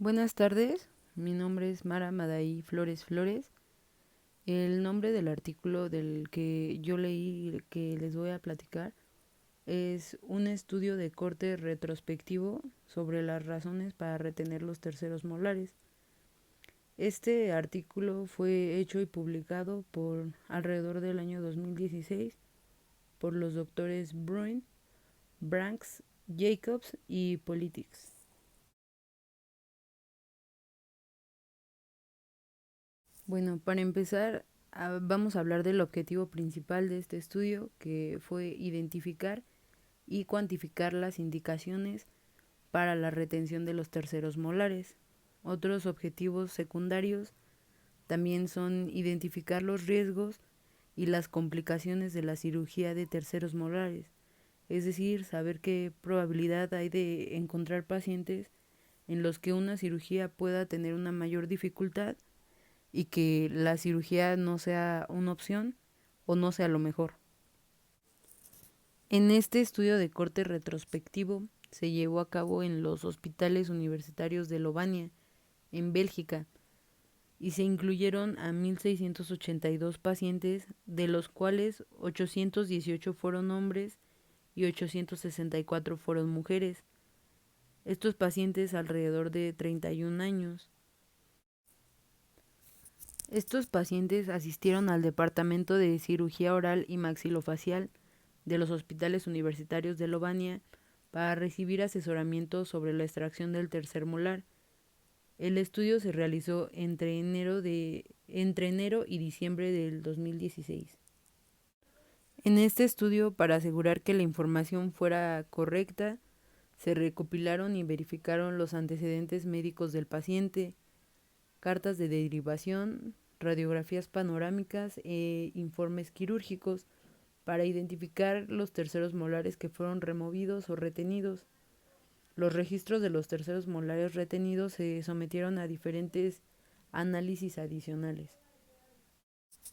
Buenas tardes, mi nombre es Mara Madaí Flores Flores. El nombre del artículo del que yo leí y que les voy a platicar es un estudio de corte retrospectivo sobre las razones para retener los terceros molares. Este artículo fue hecho y publicado por alrededor del año 2016 por los doctores Bruin, Branks, Jacobs y Politics. Bueno, para empezar, vamos a hablar del objetivo principal de este estudio, que fue identificar y cuantificar las indicaciones para la retención de los terceros molares. Otros objetivos secundarios también son identificar los riesgos y las complicaciones de la cirugía de terceros molares, es decir, saber qué probabilidad hay de encontrar pacientes en los que una cirugía pueda tener una mayor dificultad y que la cirugía no sea una opción o no sea lo mejor. En este estudio de corte retrospectivo se llevó a cabo en los hospitales universitarios de Lovania, en Bélgica, y se incluyeron a 1.682 pacientes, de los cuales 818 fueron hombres y 864 fueron mujeres. Estos pacientes alrededor de 31 años. Estos pacientes asistieron al Departamento de Cirugía Oral y Maxilofacial de los hospitales universitarios de Lovania para recibir asesoramiento sobre la extracción del tercer molar. El estudio se realizó entre enero y diciembre del 2016. En este estudio, para asegurar que la información fuera correcta, se recopilaron y verificaron los antecedentes médicos del paciente, cartas de derivación, radiografías panorámicas e informes quirúrgicos para identificar los terceros molares que fueron removidos o retenidos. Los registros de los terceros molares retenidos se sometieron a diferentes análisis adicionales.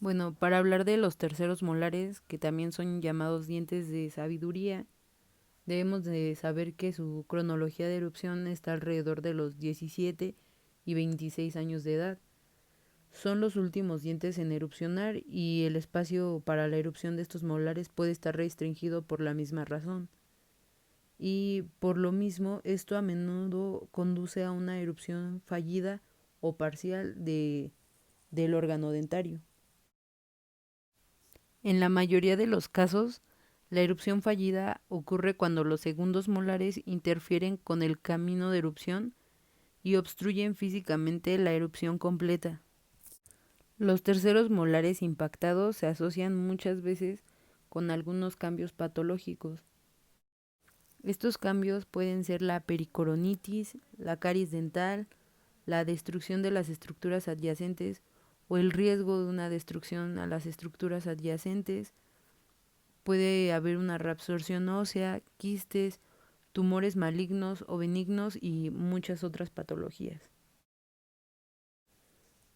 Bueno, para hablar de los terceros molares, que también son llamados dientes de sabiduría, debemos de saber que su cronología de erupción está alrededor de los 17 y 26 años de edad. Son los últimos dientes en erupcionar y el espacio para la erupción de estos molares puede estar restringido por la misma razón. Y por lo mismo, esto a menudo conduce a una erupción fallida o parcial del órgano dentario. En la mayoría de los casos, la erupción fallida ocurre cuando los segundos molares interfieren con el camino de erupción y obstruyen físicamente la erupción completa. Los terceros molares impactados se asocian muchas veces con algunos cambios patológicos. Estos cambios pueden ser la pericoronitis, la caries dental, la destrucción de las estructuras adyacentes o el riesgo de una destrucción a las estructuras adyacentes. Puede haber una reabsorción ósea, quistes, tumores malignos o benignos y muchas otras patologías.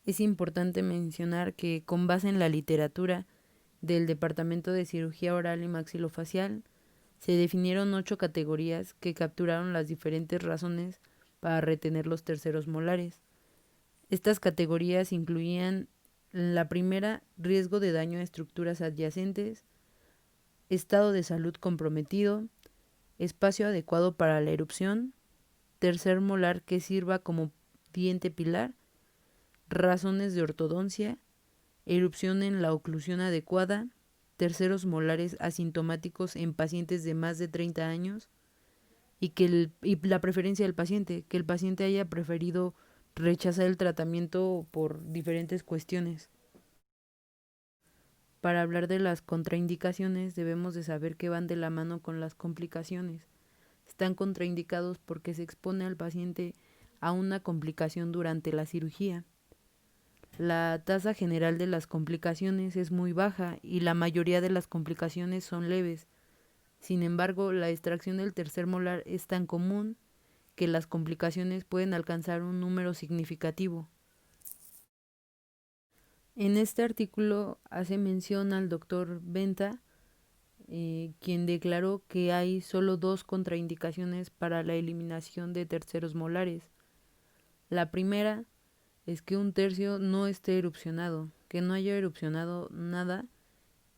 Es importante mencionar que, con base en la literatura del Departamento de Cirugía Oral y Maxilofacial, se definieron 8 categorías que capturaron las diferentes razones para retener los terceros molares. Estas categorías incluían: la primera, riesgo de daño a estructuras adyacentes; estado de salud comprometido; espacio adecuado para la erupción; tercer molar que sirva como diente pilar; razones de ortodoncia; erupción en la oclusión adecuada; terceros molares asintomáticos en pacientes de más de 30 años; y la preferencia del paciente, que el paciente haya preferido rechazar el tratamiento por diferentes cuestiones. Para hablar de las contraindicaciones, debemos de saber que van de la mano con las complicaciones. Están contraindicados porque se expone al paciente a una complicación durante la cirugía. La tasa general de las complicaciones es muy baja y la mayoría de las complicaciones son leves. Sin embargo, la extracción del tercer molar es tan común que las complicaciones pueden alcanzar un número significativo. En este artículo hace mención al doctor Benta, quien declaró que hay solo 2 contraindicaciones para la eliminación de terceros molares. La primera es que un tercio no esté erupcionado, que no haya erupcionado nada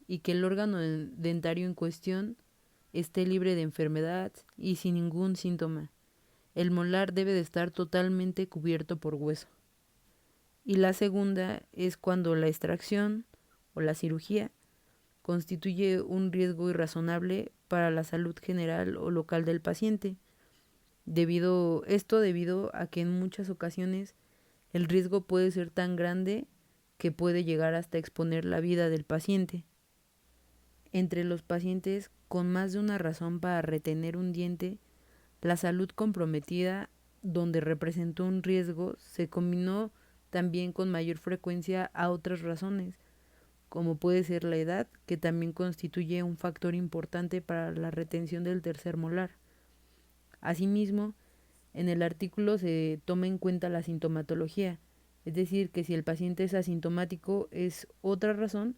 y que el órgano dentario en cuestión esté libre de enfermedad y sin ningún síntoma. El molar debe de estar totalmente cubierto por hueso. Y la segunda es cuando la extracción o la cirugía constituye un riesgo irrazonable para la salud general o local del paciente. Debido a que en muchas ocasiones el riesgo puede ser tan grande que puede llegar hasta exponer la vida del paciente. Entre los pacientes con más de una razón para retener un diente, la salud comprometida, donde representó un riesgo, se combinó también con mayor frecuencia a otras razones, como puede ser la edad, que también constituye un factor importante para la retención del tercer molar. Asimismo, en el artículo se toma en cuenta la sintomatología, es decir, que si el paciente es asintomático es otra razón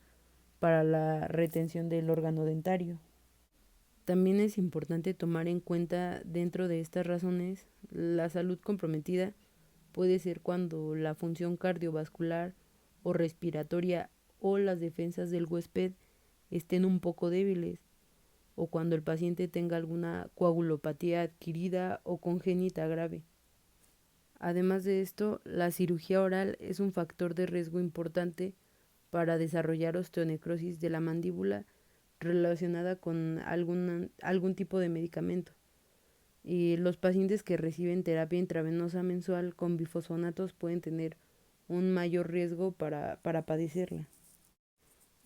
para la retención del órgano dentario. También es importante tomar en cuenta dentro de estas razones la salud comprometida puede ser cuando la función cardiovascular o respiratoria o las defensas del huésped estén un poco débiles, o cuando el paciente tenga alguna coagulopatía adquirida o congénita grave. Además de esto, la cirugía oral es un factor de riesgo importante para desarrollar osteonecrosis de la mandíbula relacionada con algún tipo de medicamento. Y los pacientes que reciben terapia intravenosa mensual con bifosfonatos pueden tener un mayor riesgo para padecerla.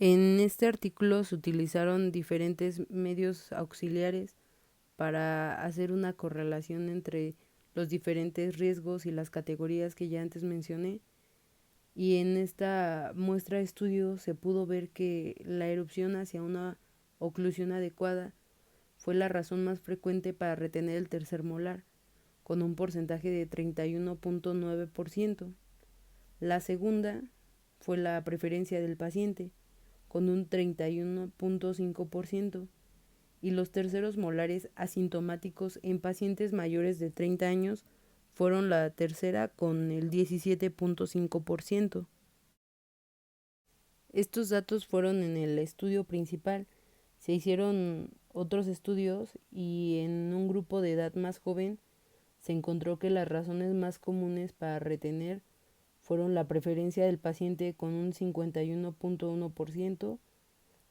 En este artículo se utilizaron diferentes medios auxiliares para hacer una correlación entre los diferentes riesgos y las categorías que ya antes mencioné. Y en esta muestra de estudio se pudo ver que la erupción hacia una oclusión adecuada fue la razón más frecuente para retener el tercer molar, con un porcentaje de 31.9%. La segunda fue la preferencia del paciente, con un 31.5%, y los terceros molares asintomáticos en pacientes mayores de 30 años fueron la tercera con el 17.5%. Estos datos fueron en el estudio principal. Se hicieron otros estudios y en un grupo de edad más joven se encontró que las razones más comunes para retener fueron la preferencia del paciente con un 51.1%,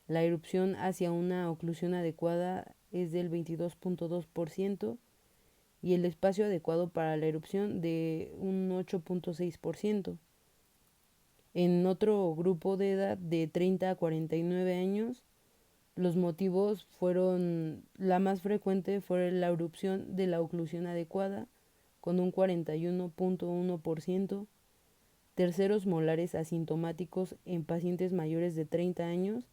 la erupción hacia una oclusión adecuada es del 22.2% y el espacio adecuado para la erupción de un 8.6%. En otro grupo de edad de 30 a 49 años, los motivos fueron, la más frecuente fue la erupción de la oclusión adecuada con un 41.1%, terceros molares asintomáticos en pacientes mayores de 30 años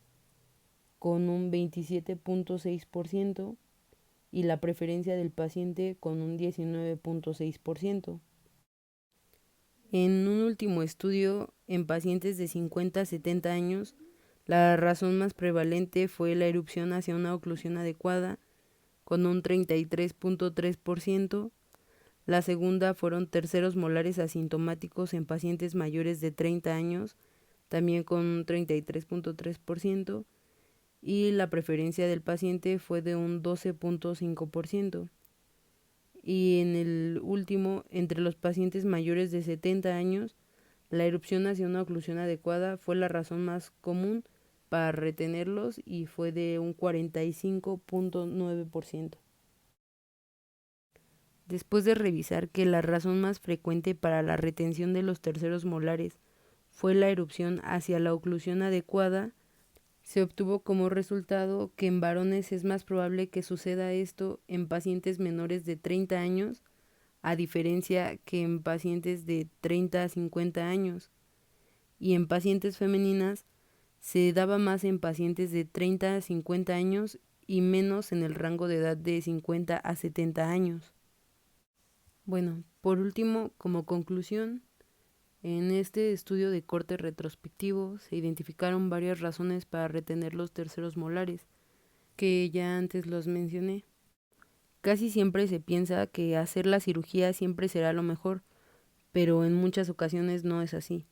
con un 27.6% y la preferencia del paciente con un 19.6%. En un último estudio en pacientes de 50 a 70 años, la razón más prevalente fue la erupción hacia una oclusión adecuada con un 33.3%. La segunda fueron terceros molares asintomáticos en pacientes mayores de 30 años, también con un 33.3%, y la preferencia del paciente fue de un 12.5%. Y en el último, entre los pacientes mayores de 70 años, la erupción hacia una oclusión adecuada fue la razón más común para retenerlos y fue de un 45.9%. Después de revisar que la razón más frecuente para la retención de los terceros molares fue la erupción hacia la oclusión adecuada, se obtuvo como resultado que en varones es más probable que suceda esto en pacientes menores de 30 años, a diferencia que en pacientes de 30 a 50 años, y en pacientes femeninas se daba más en pacientes de 30 a 50 años y menos en el rango de edad de 50 a 70 años. Bueno, por último, como conclusión, en este estudio de corte retrospectivo se identificaron varias razones para retener los terceros molares, que ya antes los mencioné. Casi siempre se piensa que hacer la cirugía siempre será lo mejor, pero en muchas ocasiones no es así.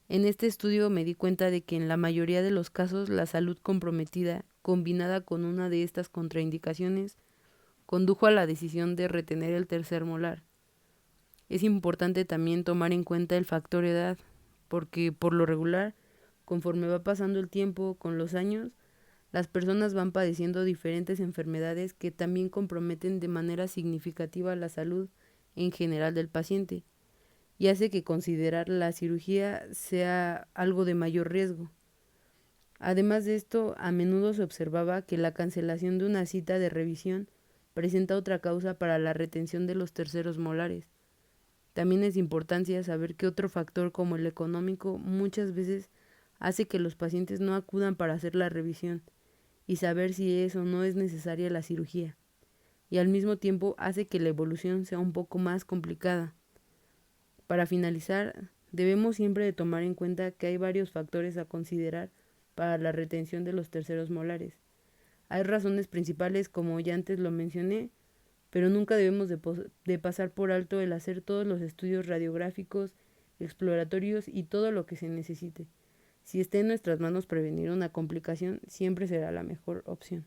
En este estudio me di cuenta de que en la mayoría de los casos la salud comprometida, combinada con una de estas contraindicaciones, condujo a la decisión de retener el tercer molar. Es importante también tomar en cuenta el factor edad, porque por lo regular, conforme va pasando el tiempo con los años, las personas van padeciendo diferentes enfermedades que también comprometen de manera significativa la salud en general del paciente y hace que considerar la cirugía sea algo de mayor riesgo. Además de esto, a menudo se observaba que la cancelación de una cita de revisión presenta otra causa para la retención de los terceros molares. También es importante saber que otro factor como el económico muchas veces hace que los pacientes no acudan para hacer la revisión y saber si es o no es necesaria la cirugía, y al mismo tiempo hace que la evolución sea un poco más complicada. Para finalizar, debemos siempre de tomar en cuenta que hay varios factores a considerar para la retención de los terceros molares. Hay razones principales como ya antes lo mencioné, pero nunca debemos de pasar por alto el hacer todos los estudios radiográficos, exploratorios y todo lo que se necesite. Si está en nuestras manos prevenir una complicación, siempre será la mejor opción.